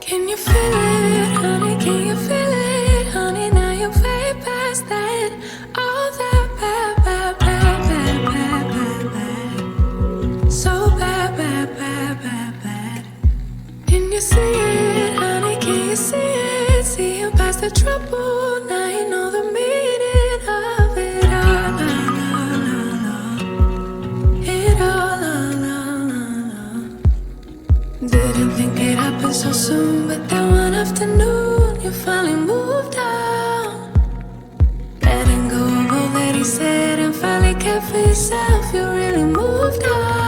Can you feel it, honey? Can you feel it, honey? Now you're way past that. All that bad, bad, bad, bad, bad, bad, bad. So bad, bad, bad, bad, bad. Can you see it, honey? Can you see it? See you past the trouble. Now you know the meaning of it all. It all. Didn't think it happened so soon, but then one afternoon you finally moved on. Letting go of all that he said and finally kept for yourself. You really moved on.